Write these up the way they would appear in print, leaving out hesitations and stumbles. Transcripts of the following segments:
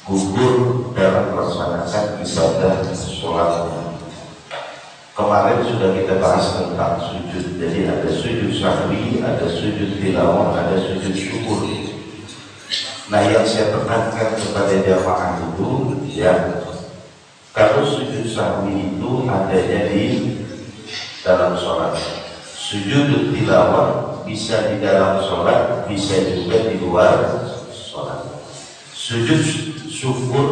gugur dalam melaksanakan ibadah sholat Kemarin sudah kita bahas tentang sujud. Jadi ada sujud sahwi, ada sujud tilawah, ada sujud syukur. Nah, yang saya tekankan kepada jamaah itu, ya, kalau sujud sahwi itu adanya di dalam sholat. Sujud tilawah bisa di dalam sholat, bisa juga di luar sholat. Sujud syukur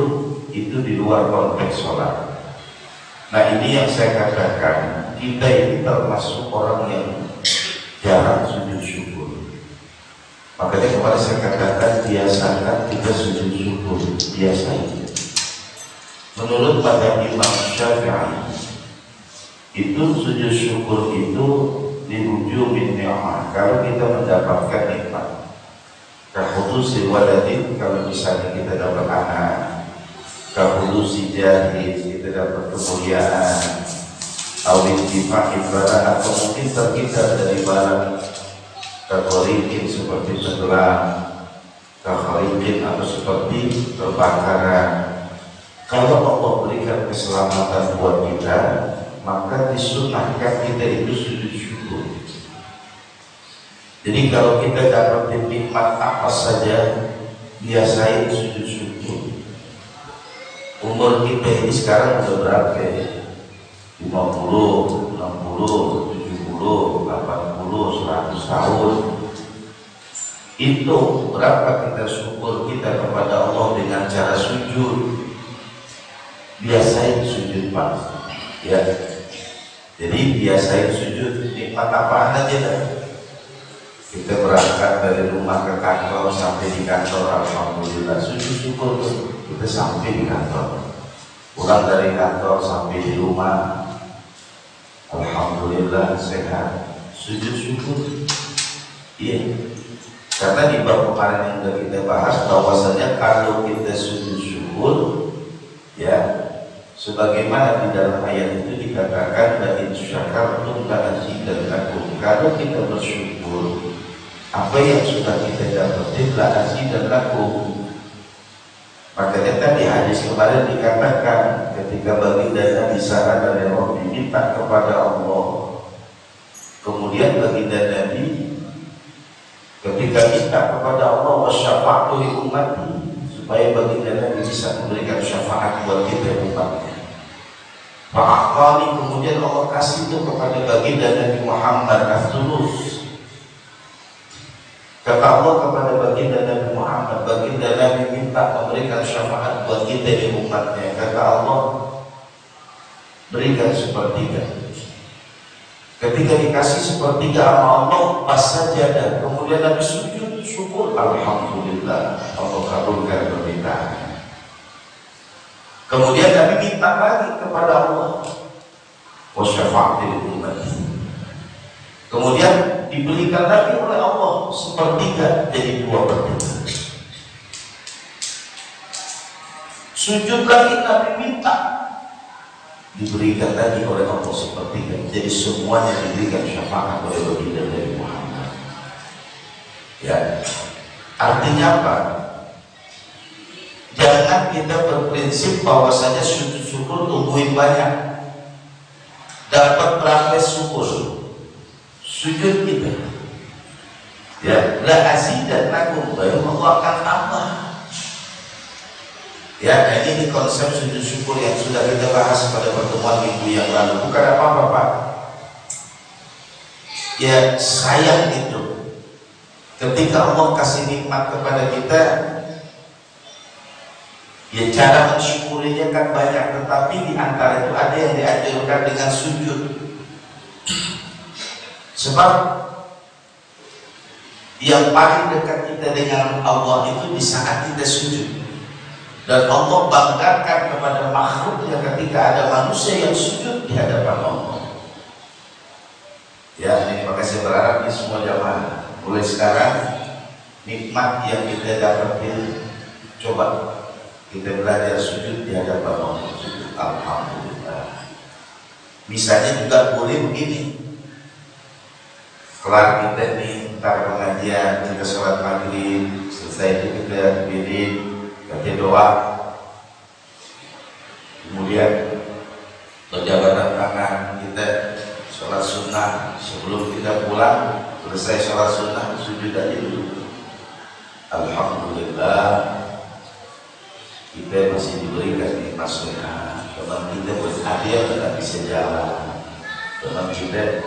itu di luar konteks sholat. Nah, ini yang saya katakan, kita ini termasuk orang yang jarang sujud syukur. Makanya kemarin saya katakan, biasakan kita sujud syukur, biasain. Menurut pada Imam Syafi'i, itu sujud syukur itu dirujuk min ni'mah. Kalau kita mendapatkan nikmat, kahudusi waladin, kalau misalnya kita dapat anak, kahudusi jahid, kita dapat kemuliaan, awin difah ibadah, atau mungkin terhindar dari barang kakharikin seperti tenggelam, kakharikin atau seperti terbakaran. Kalau Allah berikan keselamatan buat kita, maka disunahkan kita itu sujud syukur. Jadi kalau kita dapat nikmat apa saja, biasain sujud syukur. Umur kita ini sekarang udah berapa ya? 50, 60, 70, 80, 100 tahun. Itu berapa kita syukur kita kepada Allah dengan cara sujud. Biasain sujud, Pak. Ya. Jadi biasain sujud, nikmat apaan aja dah. Kita berangkat dari rumah ke kantor, sampai di kantor alhamdulillah sujud syukur, kita sampai di kantor. Pulang dari kantor sampai di rumah, alhamdulillah sehat, sujud syukur. Iya. Karena di bab kemarin yang sudah kita bahas, bahwasanya kalau kita sujud syukur, ya, sebagaimana di dalam ayat itu dikatakan, la in syakartum la azidannakum. Kalau kita bersyukur, apa yang sudah kita dapetin la azidannakum. Makanya tadi hadis kemarin dikatakan, ketika baginda Nabi Sa'ad dari Rabbi minta kepada Allah, kemudian baginda Nabi ketika minta kepada Allah, wasyafa'tu li ummati, supaya baginda Nabi bisa memberikan syafaat buat kita umatnya. Fa'aqali, kemudian Allah kasih itu kepada baginda Nabi Muhammad as-sulus. Kata Allah kepada baginda Nabi Muhammad, baginda Nabi minta memberikan syafaat buat kita di umatnya. Kata Allah, berikan sepertiga. Ketika dikasih sepertiga sama Allah, pas saja, kemudian Nabi sujud syukur, alhamdulillah, Allah kabulkan permintaan. Kemudian Nabi minta lagi kepada Allah, wasyafa'ti li ummati. Kemudian diberikan lagi oleh Allah sepertiga, jadi 2/3. Sujud lagi Nabi minta, diberikan lagi oleh Allah sepertiga, jadi semuanya diberikan syafaat oleh baginda Nabi Muhammad. Ya, artinya apa? Jangan kita berprinsip bahwasanya sujud syukur tungguin banyak, dapat berapa syukur. Sujud kita, ya, la azidannakum, baru Allah akan tambah. Ya, ini konsep sujud syukur yang sudah kita bahas pada pertemuan minggu yang lalu. Bukan apa-apa, Pak. Ya, sayang itu. Ketika Allah kasih nikmat kepada kita, ya cara mensyukurinya kan banyak, tetapi di antara itu ada yang diajarkan dengan sujud. Sebab yang paling dekat kita dengan Allah itu di saat kita sujud. Dan Allah banggakan kepada makhluknya ketika ada manusia yang sujud di hadapan Allah. Ya, ini maka saya berharap di semua jamaah mulai sekarang nikmat yang kita dapatin, coba kita belajar sujud di hadapan Allah. Sujud alhamdulillah. Misalnya juga boleh begini, kelar kita nih, ntar pengajian, kita sholat maghrib, selesai itu kita berdiri, baca doa, kemudian berjabatan tangan, kita sunnah sebelum kita pulang, selesai sholat sunnah sujud aja dulu. Alhamdulillah kita masih diberikan nikmat sehat. Teman kita buat ada yang tidak bisa jalan, teman kita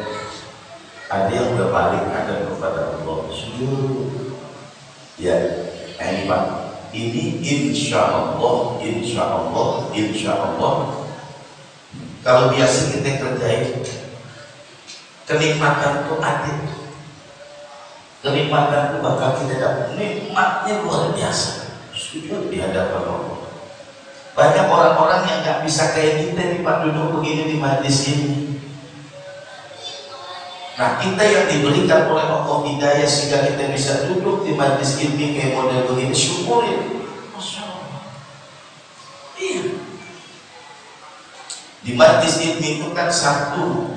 ada yang berbalik ada kepada Allah. Sujud ya, ini Pak, ini insya Allah kalau biasa kita kerjain kenikmatan itu adil, kenikmatan itu bakal kita dapat, nikmatnya luar biasa. Sujud di hadapan Allah. Banyak orang-orang yang nggak bisa kayak kita nih Pak, duduk begini di majlis ini. Nah, kita yang diberikan oleh Allah hidayah sehingga kita bisa duduk di majlis ini kayak model begini, syukurin. Masya Allah. Iya. Di majlis ini itu kan satu,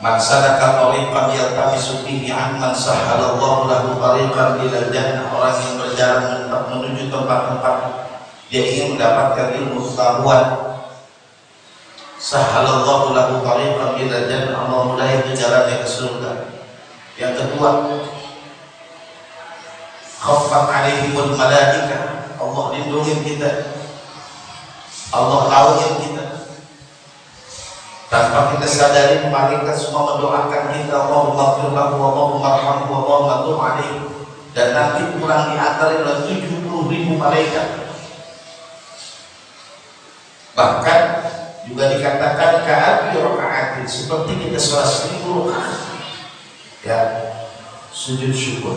man salaka tariqan yaltamisu fihi 'ilman sahhalallahu lahu tariqan ilal jannah. Orang yang berjalan menuju tempat-tempat dia ingin mendapatkan ilmu pengetahuan, sahhalallahu lahu tariqan ilal jannah, Allah mulai jalannya ke surga. Yang kedua, khaffat 'alaihimul malaikah, Allah lindungi kita, Allah lawin kita. Tanpa kita sadari malaikat semua mendoakan kita, Allahumma ighfir lahu, Allahumma arhamhu, Allahumma tub alaihi. Dan nanti kurang diantara 70.000 malaikat. Bahkan juga dikatakan ka'abi raka'atin, seperti kita sholat 1000 rakaat. Ya, sujud syukur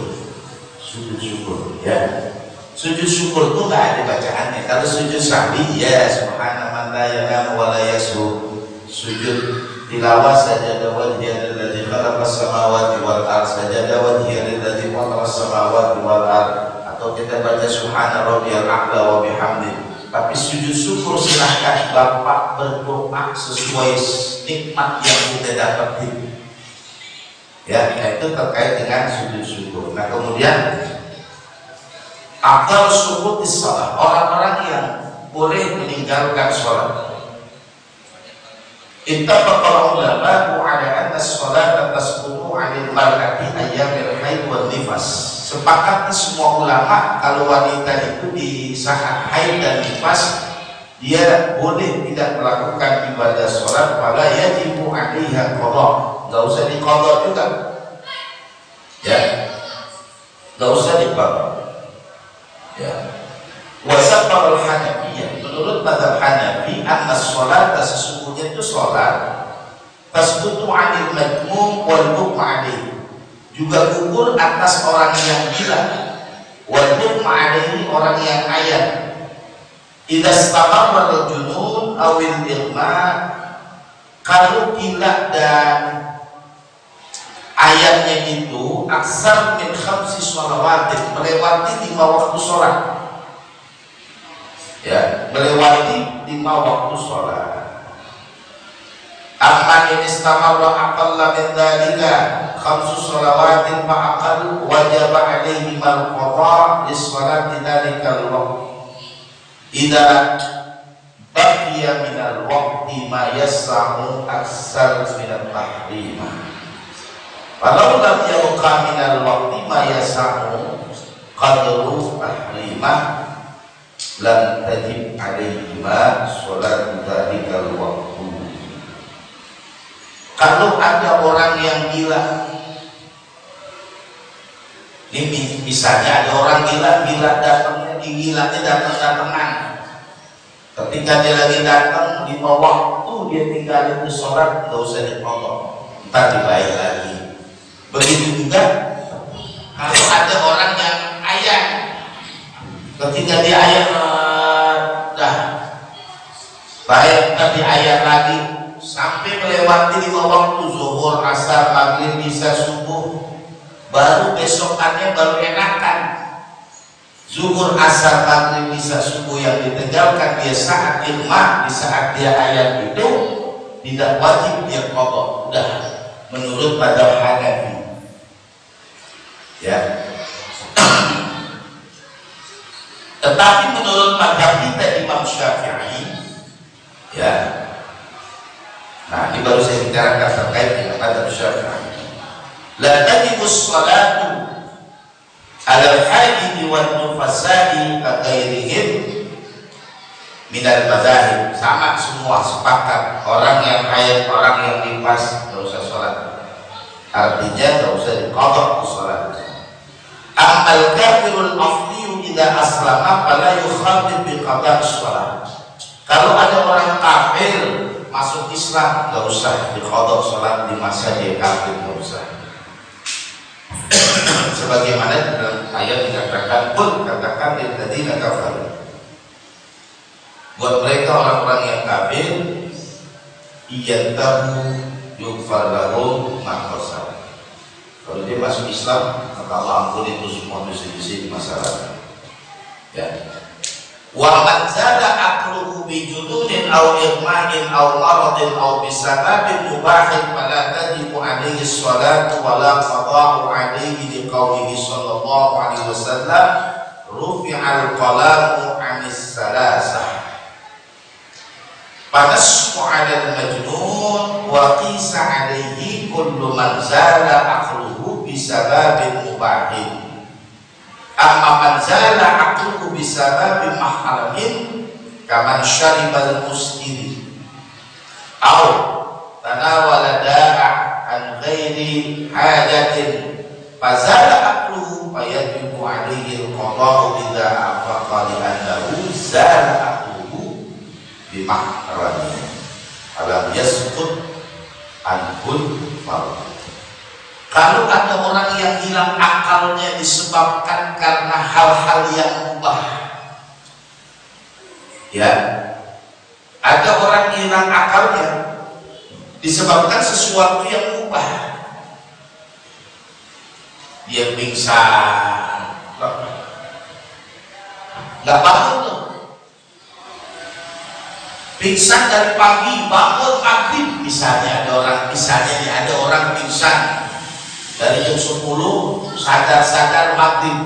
ya. Sujud syukur itu nggak ada bacaannya. Kalau sujud sahwi ya subhana man la yanamu wa la yashu. Sujud tilawah sajada wajhiya lillazi khalaqas samawati wal ardh, sajada wajhiya lillazi fataras samawati wal ardh. Atau kita baca subhana rabbiyal a'la wa bihamdi. Tapi sujud syukur silahkan Bapak berdoa sesuai nikmat yang kita dapat. Ya, itu terkait dengan sujud syukur. Nah, kemudian afdal syukur di salat, orang-orang yang boleh meninggalkan sholat. Ittafaqa ulama ala anna as-salata tasqutu 'anil mar'ati ayyamil haid wan nifas. Sepakat semua ulama kalau wanita itu di saat haid dan nifas dia boleh tidak melakukan ibadah sholat, fala yajibu 'alaiha qada. Enggak usah diqada juga. Ya. Enggak usah diqada. Ya. Wasaqal Hanafiyah, menurut mazhab Hanafi, anna sholat sesungguhnya itu sholat tasbutu 'anil majmum wal muqma' alaihi, juga gugur atas orang yang gila, wal muqma' alaihi, orang yang ayat. Idza istamarra al-junun awil ighma', kalau gila dan ayatnya itu aksar min khamsi shalawatin, melewati 5 waktu sholat. Ya, melewati 5 waktu sholat. Amma in istamarra aqalla min dzalika khamsu shalawatin fa aqallu wajaba alaihi al-qada' lis-shalati dzalikal waqt. Idza baqiya min al-waqti ma yas'u aksar min at-tahrim. Walau lam yabqa min al-waqti ma yas'u qadru tahrimah lam tajib alaihima sholat dzalikal waktu. Kalau ada orang yang gila, ini misalnya ada orang gila datangnya, gilanya datang-datangan. Ketika dia lagi datang 5 waktu dia tinggalin ke sholat, nggak usah dipotong, ntar dibayar lagi. Begitu juga kalau ada orang yang ayat, ketika dia ayat dah baik, tapi ayat lagi sampai melewati 5 waktu zuhur, asar, maghrib, isya, subuh, baru besokannya baru enakan. Zuhur, asar, maghrib, isya, subuh yang ditinggalkan dia saat ikhmah, di saat dia ayat itu tidak wajib dia qada. Udah menurut mazhab Hanafi. Ya. Tetapi menurut mazhab kita Imam Syafi'i, ya, Nah, ini baru saya bicarakan terkait dengan madzhab Syafi'i. La tajibus salatu alal haji wan nufasai kaghairihim minal madzahib. Sama semua sepakat, orang yang haid, orang yang nifas enggak usah sholat. Artinya enggak usah diqadha sholat. Amal kafirul afliyu idza aslama fala yukhatib bi qada' sholat. Kalau ada orang kafir masuk Islam, enggak usah diqadha sholat di masa dia kafir, enggak usah. Sebagaimana dalam ayat dikatakan pun, katakan lilladzina kafaru, buat mereka orang-orang yang kafir, iyantahu yughfar lahum ma qasar. Kalau dia masuk Islam, maka Allah ampuni itu semua dosa-dosa di masa lalu. Ya. Wa man zada aqluhu bi jununin aw irmanin aw maradin aw bisababin mubahin fala tajibu alaihi sholatu wa la qada'u alaihi liqaulihi sallallahu alaihi wasallam rufi'al qalamu 'anis salasah fanasmu 'alal majnun wa qisa alaihi kullu man zala aqluhu bisababin mubahin. Amma man zala aqluhu bisababi mahramin kaman syaribal muskiri aw tanawala da'a an ghairi hajatin fazala aqluhu fayajibu alaihi al-qada'u idza afaqa li annahu zala aqluhu bi mahramin alam yasqut anhul fard. Kalau ada orang yang hilang akalnya disebabkan karena hal-hal yang mubah, ya, ada orang hilang akalnya disebabkan sesuatu yang mubah, dia pingsan, nggak bangun tuh, pingsan dari pagi, bangun maghrib, misalnya ada orang pingsan dari jam 10 sadar maghrib,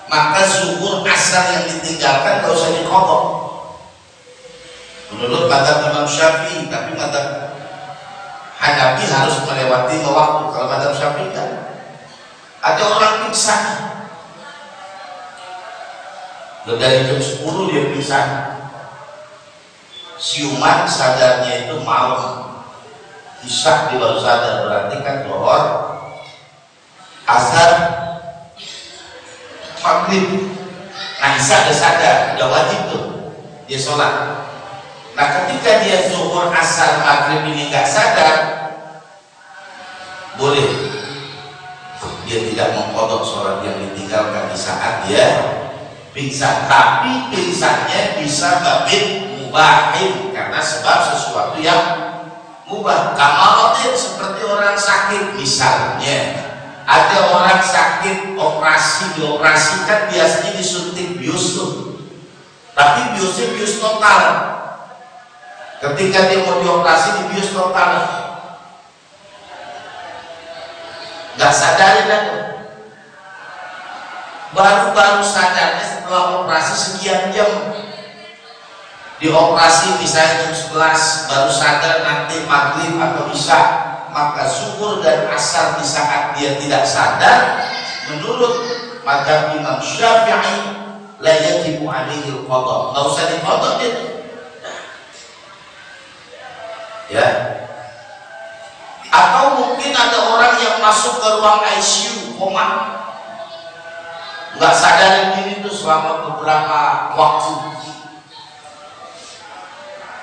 maka zuhur asar yang ditinggalkan gak usah diqadha menurut madzhab Imam Syafi'i. Tapi madzhab Hanafi harus melewati waktu. Kalau madzhab Syafi'i kan ada orang pingsan dari jam 10 dia pingsan, siuman sadarnya itu malam, isya dia baru sadar, berarti kan zuhur asar maghrib. Nah isya udah sadar, udah wajib tuh dia sholat. Nah ketika dia zuhur asar maghrib ini nggak sadar, boleh dia tidak mengqadha sholat yang ditinggalkan di saat dia pingsan. Tapi pingsannya bisa babin mubahin karena sebab sesuatu yang mubah. Kamalatin seperti orang sakit misalnya. Ada orang sakit dioperasikan, biasanya disuntik bius tuh, tapi biusnya bius total. Ketika dia mau dioperasi di bius total, nggak sadarin aku, baru sadarnya setelah operasi sekian jam. Dioperasi misalnya jam 11, baru sadar nanti maghrib atau isya, maka zuhur dan asar di saat dia tidak sadar, menurut madzhab Imam Syafi'i la yajibu alaihi al-qadha, enggak usah diqadha dia. Ya. Atau mungkin ada orang yang masuk ke ruang ICU koma, enggak sadar diri itu selama beberapa waktu.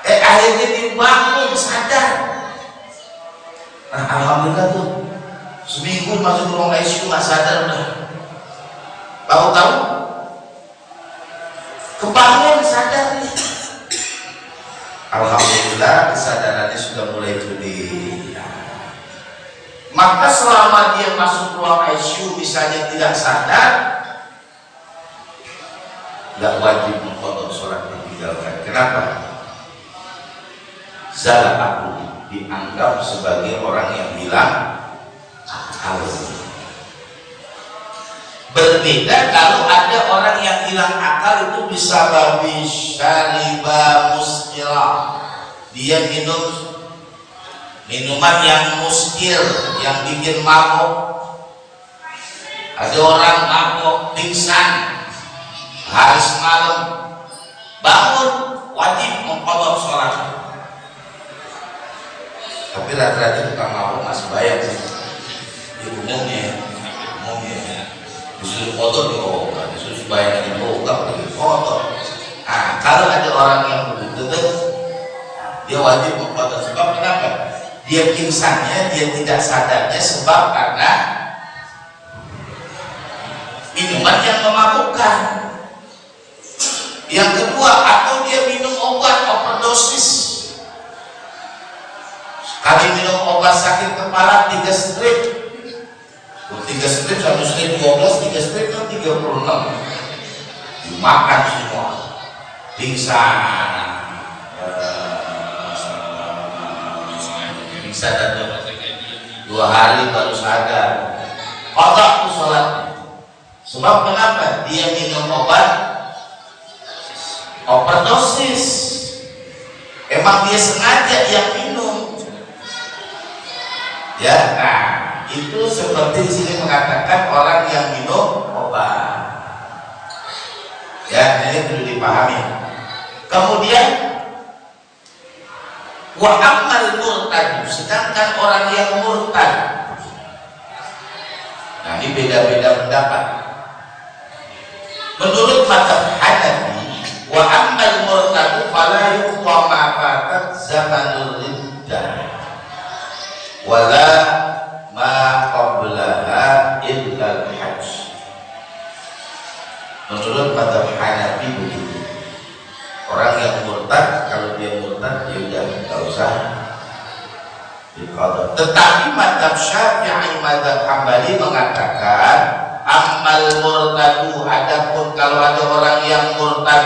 Akhirnya dibangun sadar. Nah, alhamdulillah tuh seminggu masuk ke ruang ICU nggak sadar, udah tahu-tahu kebangun sadar nih. Alhamdulillah kesadarannya sudah mulai pulih. Maka selama dia masuk ruang ICU misalnya tidak sadar, nggak wajib mengqadha sholat yang ditinggalkan. Kenapa? Zala aku dianggap sebagai orang yang hilang akal. Berbeda kalau ada orang yang hilang akal itu bisa babi syariba muskila, dia minum minuman yang muskir, yang bikin mabuk. Ada orang mabuk pingsan hari semalam, bangun wajib mengqadha sholat. Tapi rata-rata tukang mabuk masih bayar sih. Di umumnya disuruh kotor disuruh bayar di buka kotor. Nah, kalau ada orang yang begitu dia wajib mengqadha. Sebab kenapa? Dia pingsannya, dia tidak sadarnya sebab karena minuman yang memabukkan. Yang kedua, atau dia minum obat overdosis. Sekali minum obat sakit kepala 3 strip. 3 strip, 1 strip 12, 3 strip kan 36. Dimakan semua. Pingsan. Pingsan dan 2 hari baru sadar. Qadha sholatnya. Sebab kenapa? Dia minum obat overdosis. Emang dia sengaja yang minum. Ya, nah itu seperti di sini mengatakan orang yang minum obat. Ya, ini perlu dipahami. Kemudian wa ammal murtad, sedangkan orang yang murtad. Nah, ini beda-beda pendapat. Menurut mazhab Hanafi, wa ammal murtad fala yuqta ma fatat zamanul riddah wala ma qablaha illa al-hajj. Menurut mazhab Hanafi begitu. Orang yang murtad, kalau dia murtad dia udah enggak usah diqadha. Tetapi mazhab Syafi'i, mazhab Hambali mengatakan ammal murtadu, adapun kalau ada orang yang murtad,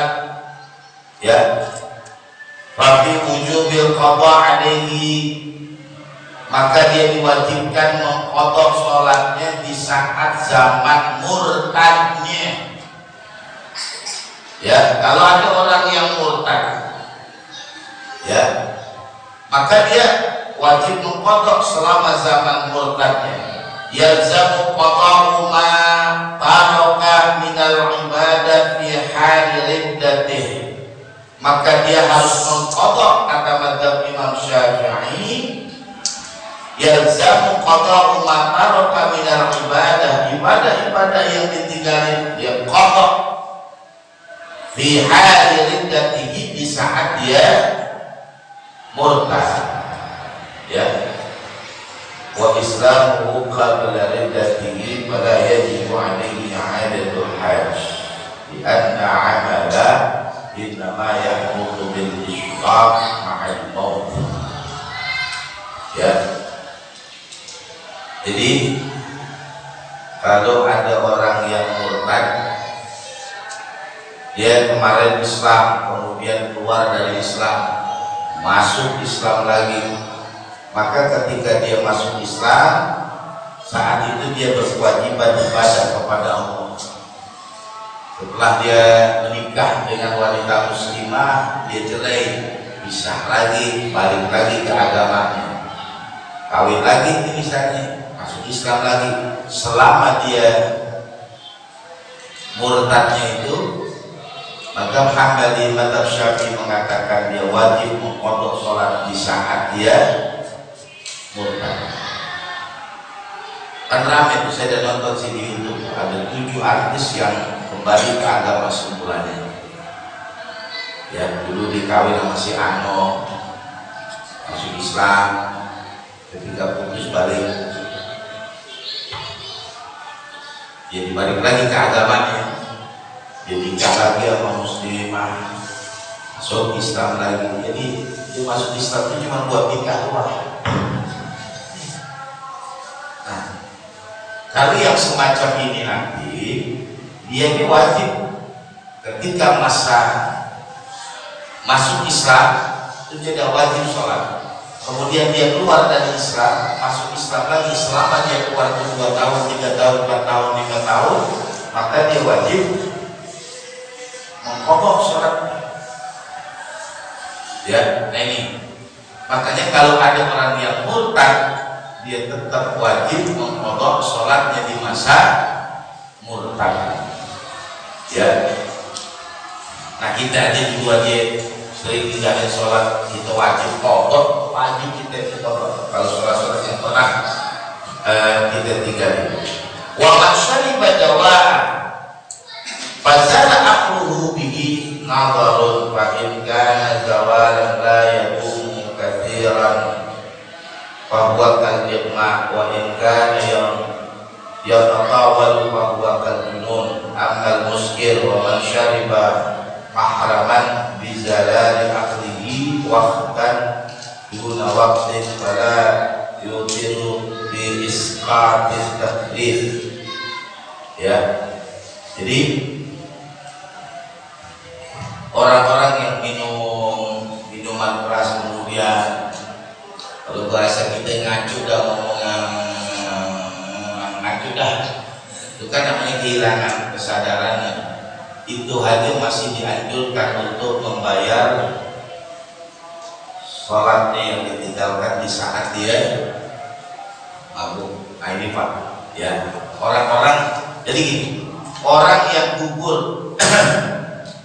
ya, fa fi wujubil qadha alaihi, maka dia diwajibkan mengqadha sholatnya di saat zaman murtadnya. Ya, kalau ada orang yang murtad, ya, maka dia wajib mengqadha selama zaman murtadnya. Yalzamu qada'u ma taraka minal ibadah fi hali riddatih, maka dia harus mengqadha, kata mazhab Imam Syafi'i, yalzamu qada'u ma taraka minal ibadah, ibadah-ibadah yang ditinggalin dia qadha fi hali riddatihi, di saat dia murtad. Ya, wa islamuhu qabla riddatihi fala yajibu alaihi i'adatul hajj li anna 'amala innama yahmudu bil ishraq ma'al maut. Ya, jadi kalau ada orang yang murtad, dia kemarin Islam, kemudian keluar dari Islam, masuk Islam lagi, maka ketika dia masuk Islam, saat itu dia berkewajiban ibadah kepada Allah. Setelah dia menikah dengan wanita muslimah, dia cerai, pisah lagi, balik lagi ke agamanya, kawin lagi misalnya, masuk Islam lagi. Selama dia murtadnya itu, maka Hambali mazhab Syafi'i mengatakan dia wajib mengqadha sholat di saat dia murtad. Kan ramai tuh, saya ada nonton sini di YouTube, ada 7 artis yang kembali ke agama semulanya. Ya, dulu dikawin sama si Ano, masuk Islam, ketika putus balik, jadi balik lagi ke agamanya. Dia nikah lagi sama muslimah, masuk Islam lagi. Jadi dia masuk Islam itu cuma buat nikah doang. Nah, kalau yang semacam ini nanti, dia ini wajib ketika masa masuk Islam itu dia wajib sholat. Kemudian dia keluar dari Islam, masuk Islam lagi, selama dia keluar 2 tahun, 3 tahun, 4 tahun, 5 tahun, maka dia wajib mengqadha sholat. Ya, nah ini Makanya kalau ada orang yang murtad, dia tetap wajib mengqadha sholatnya di masa murtad. Ya. Nah kita aja juga dia sering tinggalin sholat, kita wajib qadha, wajib kita qadha kalau sholat-sholat yang pernah kita tinggalin. Wa man syariba dawa'an fazala aqluhu bihi nadharun fa in kana zawalan la yaqumu katsiran fa huwa kal-ijma' wa in kana yatatawalu fa huwa kal-junun amal muskir wa man syariba mahraman bi zalali aqlihi waqtan duna waqtin fala yutiru bi isqatis taklif. Ya, jadi orang-orang yang minum minuman keras kemudian kalau bahasa kita ngacu dah, ngomong ngacu dah, itu kan namanya kehilangan kesadarannya. Itu aja masih dianjurkan untuk membayar sholatnya yang ditinggalkan di saat dia mabuk. Nah ini Pak, ya orang-orang jadi gini, orang yang gugur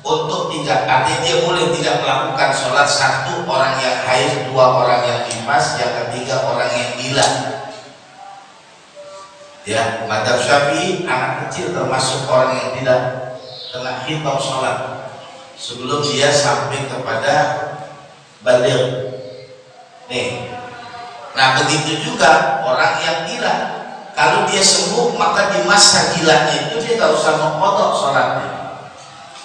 untuk tidak, artinya dia boleh tidak melakukan sholat, satu orang yang haid, dua orang yang nifas, yang ketiga orang yang gila. Ya, madzhab Syafi'i anak kecil termasuk orang yang tidak kena khitab sholat sebelum dia sampai kepada baligh. Nih, nah begitu juga orang yang gila, kalau dia sembuh maka di masa gilanya itu dia tak usah mengqadha sholatnya.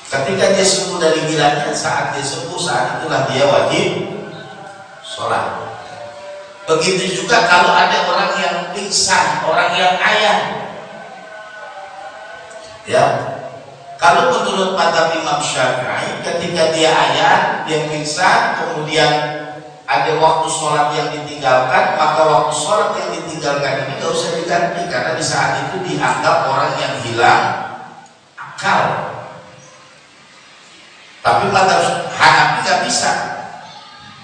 Ketika dia sembuh dari gilanya, saat dia sembuh, saat itulah dia wajib sholat. Begitu juga kalau ada orang yang pingsan, orang yang ayan. Ya, kalau menurut madzhab Imam Syafi'i, ketika dia ayan, dia pingsan, kemudian ada waktu sholat yang ditinggalkan, maka waktu sholat yang ditinggalkan ini tidak usah diganti, karena di saat itu dianggap orang yang hilang akal. Tapi madzhab Hanafi nggak bisa,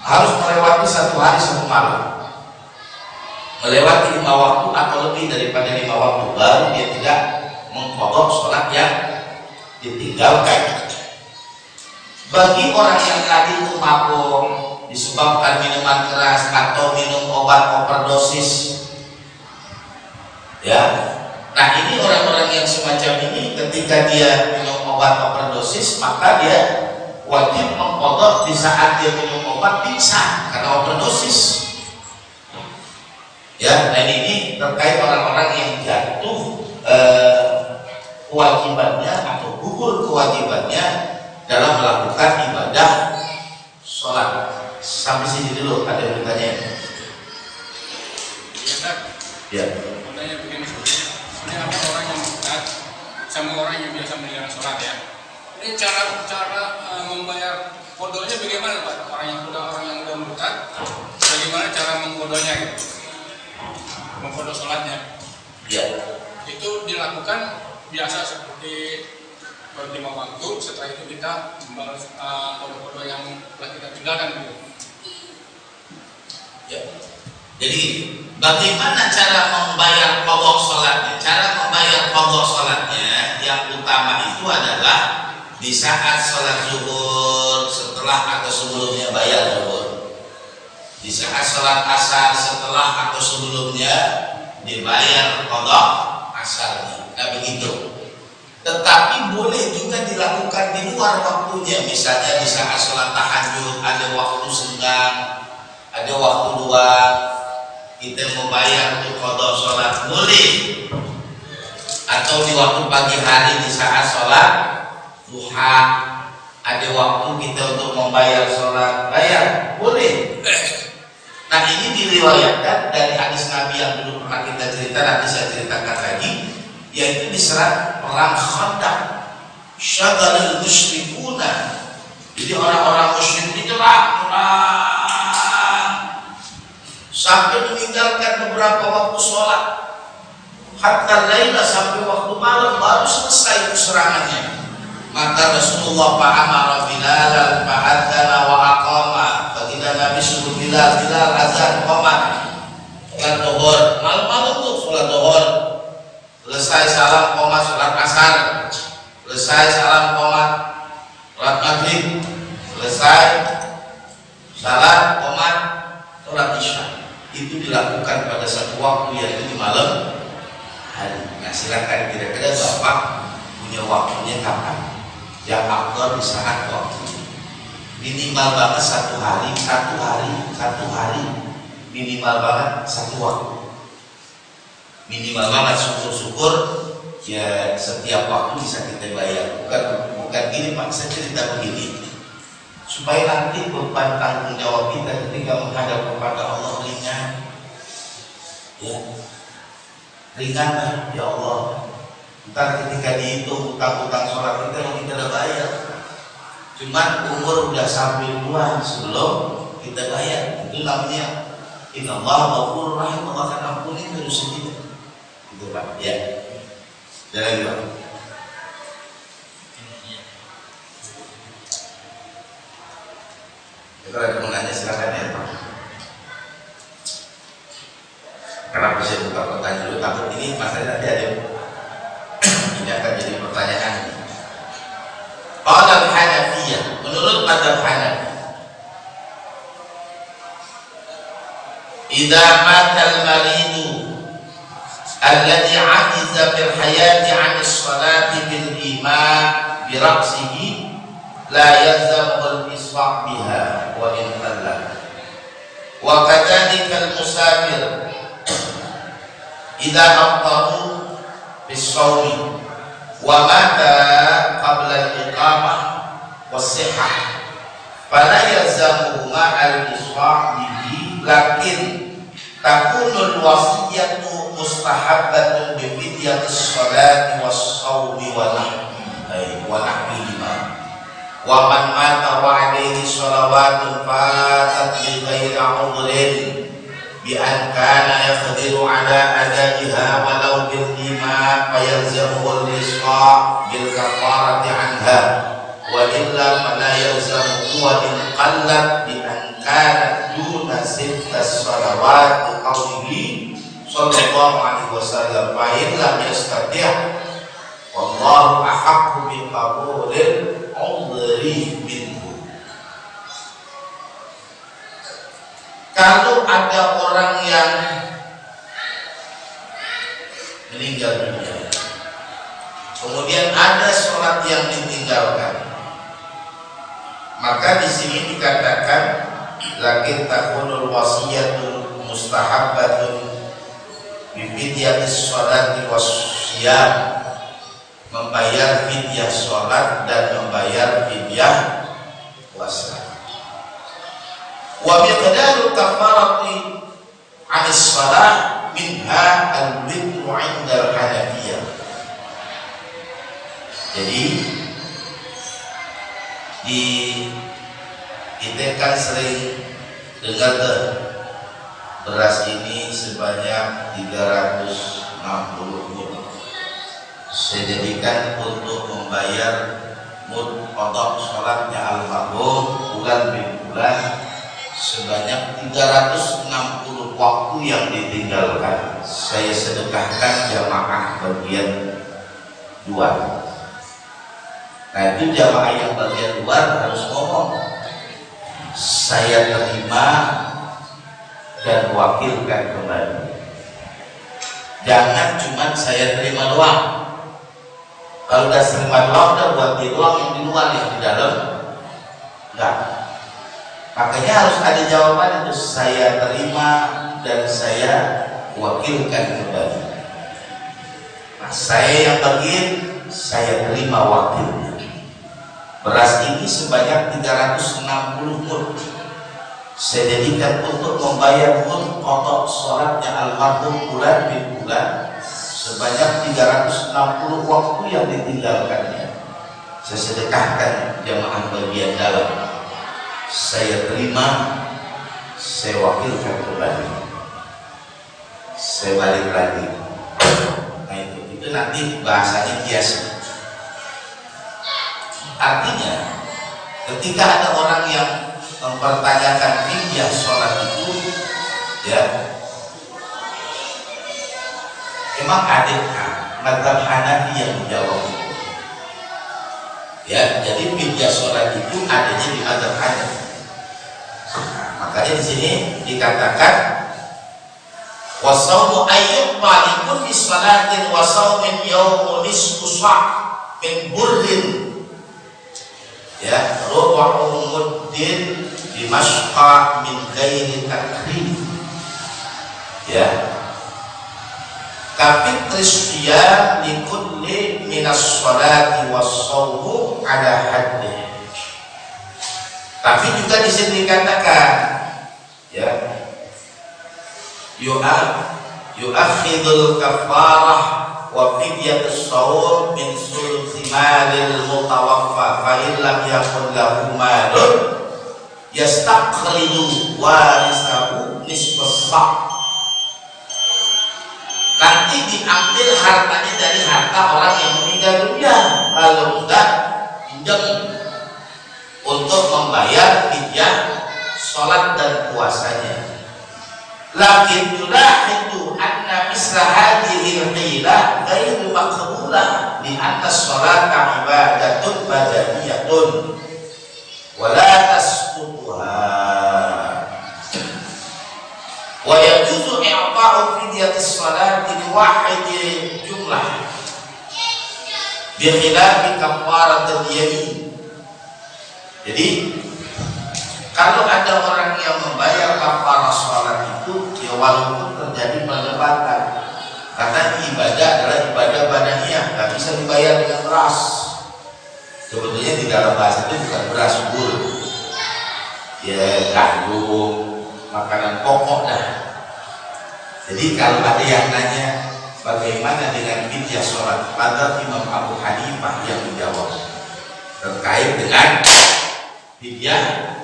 harus melewati 1 hari 1 malam, melewati 5 waktu atau lebih daripada 5 waktu, baru dia tidak mengqadha sholat yang ditinggalkan. Bagi orang yang tadi itu mabuk disebabkan minuman keras atau minum obat overdosis, ya, nah ini orang-orang yang semacam ini ketika dia minum obat overdosis, maka dia wajib mengqadha di saat dia minum obat pingsan karena overdosis. Ya, dan ini terkait orang-orang yang jatuh kewajibannya atau gugur kewajibannya dalam melakukan ibadah sholat. Sampai sini dulu, ada yang bertanya? Ya. Pertanyaan begini, ini ada orang yang murtad sama orang yang biasa menjalankan sholat ya. Ini cara membayar qadanya bagaimana Pak? Orang yang udah murtad, bagaimana cara mengqadanya gitu? Mengqadha sholatnya? Ya. Itu dilakukan biasa seperti 5 waktu, setelah itu kita membalas qadha yang telah kita tinggalkan gitu. Ya. Jadi bagaimana cara membayar qadha sholatnya? Cara membayar qadha sholatnya yang utama itu adalah di saat sholat zuhur, setelah atau sebelumnya bayar zuhur. Di saat sholat asar, setelah atau sebelumnya dibayar qadha asarnya. Nah begitu. Tetapi boleh juga dilakukan di luar waktunya. Misalnya di saat sholat tahajud ada waktu senggang, ada waktu luang, kita membayar untuk qadha sholat boleh. Atau di waktu pagi hari di saat sholat duha ada waktu kita untuk membayar sholat, bayar boleh. Nah ini diriwayatkan dari hadis Nabi yang dulu pernah kita cerita, nanti saya ceritakan lagi, yaitu di serat perang Khandaq. Syagalul musyrikuna, jadi orang-orang musyrik ini terang sampai meninggalkan beberapa waktu sholat, hatta laila, sampai waktu malam baru selesai itu serangannya. Maka Rasulullah fa'amara Bilal fa'adzana wa aqama, baginda Nabi suruh Bilal Bilal azan qomat sholat zuhur, malam-malam tuh sholat zuhur, selesai salam qomat sholat asar, selesai salam qomat sholat maghrib, selesai salat qomat sholat isya. Itu dilakukan pada satu waktu, yaitu di malam hari. Nah, silakan kira-kira Bapak punya waktunya kapan? Yang afdal di saat waktu minimal banget satu hari minimal banget satu waktu, minimal banget. Syukur-syukur ya setiap waktu bisa kita bayar. Bukan gini Pak, saya cerita begini supaya nanti beban tanggung jawab kita ketika menghadap kepada Allah ringan. Ya, ringan lah ya Allah. Ntar ketika dihitung utang-utang sholat kita udah bayar. Cuman umur udah sampai duluan sebelum kita bayar. Itu namanya innallaha ghafurur rahim, Allah akan ampuni terus sendiri. Itu Pak, ya. Ada lagi Pak? Kalau ada mau nanya silakan ya Pak. Kenapa saya buka pertanyaan dulu? Takut ini masalahnya nanti ada ini akan jadi pertanyaan. Qala al-Hanafiyah, menurut madzhab Hanafi, idza mata al-maridu alladhi 'ajiza fil hayati 'an as-salati bil iman bi ra'sihi la yalzamu al-isra' biha wa in qalla. Wa kadzalika al-musafir idza afṭara bis-shawmi wa mata qabla al-iqamah was-sihhah fala yalzamuhu al-isra' bihi, lakin takunul wasiyatu mustahabbatun bi fidyatis sholati was-shawmi wa nahwihima. Wa man mata wa alayhi sholawatun fatat bi ghairi 'udhrin bi an kana yaqdiru ala adaiha walau bil iman fayalzamuhu al-isra' bil kafarati anha wa illa fala yalzamuhu wa in qallat bi an kana duna sittas salawat qawlihi sallallahu alaihi wasallam fa in lam yastati' wallahu ahaqqu bi qabulil 'udhri minhu. Kalau ada orang yang meninggal dunia, kemudian ada sholat yang ditinggalkan, maka di sini dikatakan lakin takunul wasiyatu mustahabbatun bi fidyatis sholati wasyam, membayar fidyah sholat dan membayar fidyah puasa. Wa miqdaru kafarati 'anis shalah minha al-witru 'inda al-Hanafiyah. Jadi kita kan sering dengar beras ini sebanyak 360 mud. Saya jadikan untuk membayar mud qadha sholatnya al-marhum bulan bin bulan sebanyak 360 waktu yang ditinggalkan. Saya sedekahkan jamaah bagian 2. Nah, itu jamaah yang bagian 2 harus ngomong, saya terima dan wakilkan kembali. Jangan cuma saya terima doang. Kalau udah terima doang, udah buat dia doang, yang di luar, yang di dalam enggak. Makanya harus ada jawaban itu, saya terima dan saya wakilkan kembali. Nah, saya yang bagian, saya terima wakilnya. Beras ini sebanyak 360 mud. Saya jadikan untuk membayar mud qadha sholatnya almarhum bulan bin bulan sebanyak 360 waktu yang ditinggalkannya. Saya sedekahkan jamaah bagian dalam. Saya terima, saya wakilkan kembali, saya balik lagi. Nah, itu nanti bahasanya kias. Artinya ketika ada orang yang mempertanyakan fidyah sholat itu, ya, emang ada mazhab Hanafi yang menjawab itu. Ya, jadi fidyah sholat itu adanya di mazhab Hanafi. Makanya di sini dikatakan wasaumu ayyuqba li kulli salatin wa saumin yawmun nisfu sa' min burrin, ya, rubu'u muddin dimashqa min ghairi takrib, ya, kafitri syiyam li kulli minas salati was sawmu ala haddih. Tapi juga di sini dikatakan, ya, yu'akhidul kafarah wa fidyatus shawm min sulsi malil mutawaffa fa in lam yakun lahu malun yastaqridu warisahu nisfas sa'. Nanti diambil hartanya dari harta orang yang meninggal dunia, kalau enggak pinjam untuk membayar fidyah sholat dan puasanya. Lakin yulahidu anna misla hadhihi al-hilah ghairu maqbulah li anna sholata ibadatun badaniyatun wa la tasqutuha wa yajuzu i'ta'u fidyatis sholati li wahidi jumlah bi khilafi kafaratul yamin. Jadi kalau ada orang yang membayar kafarah sholat itu, ya walaupun terjadi perdebatan, karena ibadah adalah ibadah badaniyah, nggak bisa dibayar dengan beras. Sebetulnya di dalam bahasa itu bukan beras, bul, ya gandum, makanan pokok dah. Jadi kalau ada yang nanya bagaimana dengan fidyah sholat, pada Imam Abu Hanifah yang menjawab terkait dengan fidyah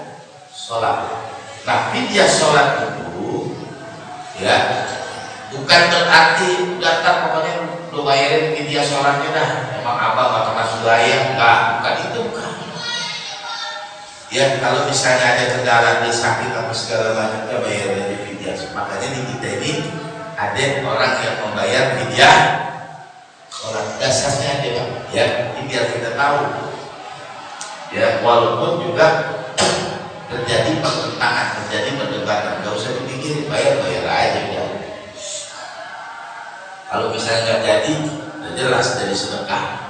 sholat. Nah, fidyah sholat itu, ya, bukan berarti daftar pokoknya lu bayarin fidyah sholatnya dah. Emang abang gak pernah bayar? Enggak, bukan itu, bukan. Ya, kalau misalnya ada kendala di sakit apa segala macamnya bayar dari fidyah. Makanya di kita ini ada orang yang membayar fidyah sholat. Dasarnya ada, Bang. Ya, ini biar kita tahu. Ya, walaupun juga terjadi pertentangan, terjadi perdebatan, nggak usah dipikirin, bayar aja ya. Kalau misalnya nggak jadi, udah jelas dari sedekah.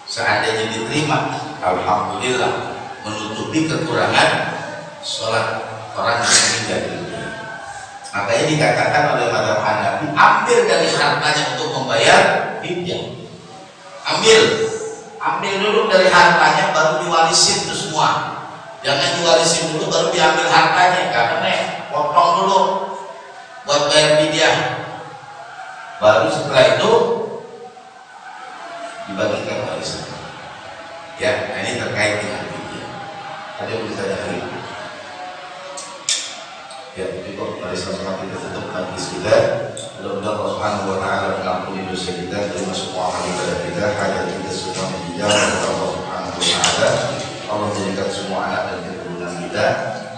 Seandainya diterima, alhamdulillah, menutupi kekurangan sholat orang yang meninggal dunia. Makanya dikatakan oleh mazhab Hanafi, ambil dari hartanya untuk membayar fidyah. Ambil dulu dari hartanya, baru diwarisin itu semua. Jangan diwarisin dulu baru diambil hartanya, karena potong dulu buat bayar fidyah. Baru setelah itu dibagikan warisan. Ya, ini terkait dengan fidyah. Ada yang bisa dari. Ya, cukup mari sama-sama kita tutup majlis kita. Mudah-mudahan Allah Subhanahu wa taala mengampuni dosa kita, terima semua amal ibadah kita, hajat kita semua dijawab oleh Allah Subhanahu wa taala. Allah menjadikan semua anak dan keturunan kita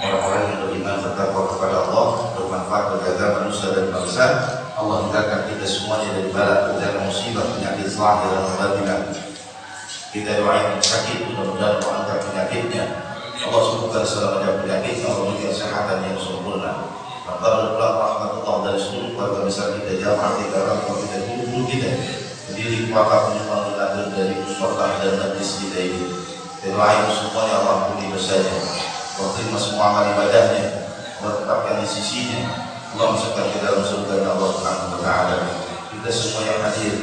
orang-orang yang beriman bertakwa kepada Allah, bermanfaat bagi agama manusia dan bangsa. Allah hindarkan kita semuanya dari bala, bencana, musibah, penyakit zahir dan batin. Kita doain yang sakit, mudah-mudahan Allah angkat penyakitnya. Allah sembuhkan segala macam penyakit, Allah memberikan kesehatan yang sempurna. Rabbana rahmatullah dari seluruh keluarga besar kita, jamaah kita, orang tua kita, guru kita, pendiri wakaf penyumbang dan dari musolah dan majlis kita ini. Doain semuanya Allah ampuni dosanya, Allah terima semua amal ibadahnya, Allah tetapkan di sisinya, Allah masukkan kita dalam surga Allah Subhanahu wa taala. Kita semua yang hadir,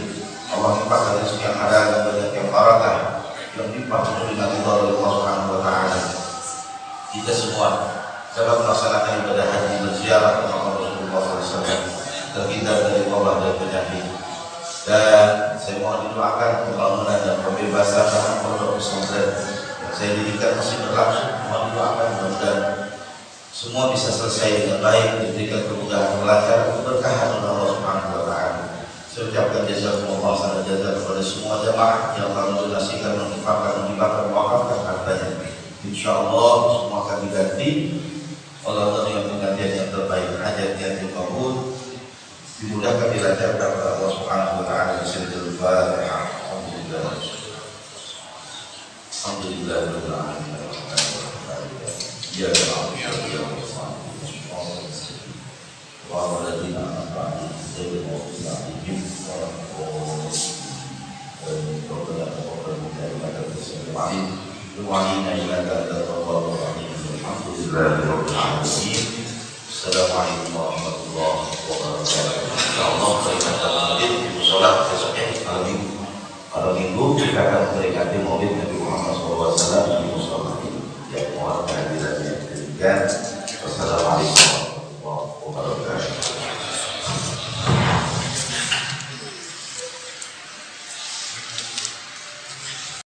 Allah limpahkan rezeki yang halal dan banyak yang barakah, yang limpah penuh dengan ridha Allah Subhanahu wa taala. Kita semua dapat melaksanakan ibadah haji berziarah ke makam Rasulullah SAW, terhindar dari wabah dan penyakit. Dan saya mohon didoakan pembangunan dan pembebasan lahan pondok pesantren yang saya dirikan masih berlangsung. Mohon didoakan mudah-mudahan semua bisa selesai dengan baik, diberikan kemudahan kelancaran, keberkahan oleh Allah Subhanahu wa taala. Saya ucapkan jazakumullah khairan jazaa kepada semua jamaah yang telah mendonasikan, menginfakkan, menghibahkan, mewakafkan hartanya. Insyaallah semua akan diganti hati. Allah dengan penggantian yang terbaik, hajat yang dikabul, dimudahkan dilancarkan oleh Allah Subhanahu wa taala. Bismillahirrahmanirrahim. Alhamdulillahirabbil alamin. Ya Allah, ya Allah. Wa alladhina an'amta 'alaihim ghayril maghdubi 'alaihim waladdallin. Assalamualaikum warahmatullahi wabarakatuh. Insyaallah kita akan sholat besoknya pada minggu kita akan memperingati Maulid Nabi Muhammad SAW di musola yang mohon kehadirannya. Demikian. Wassalamualaikum.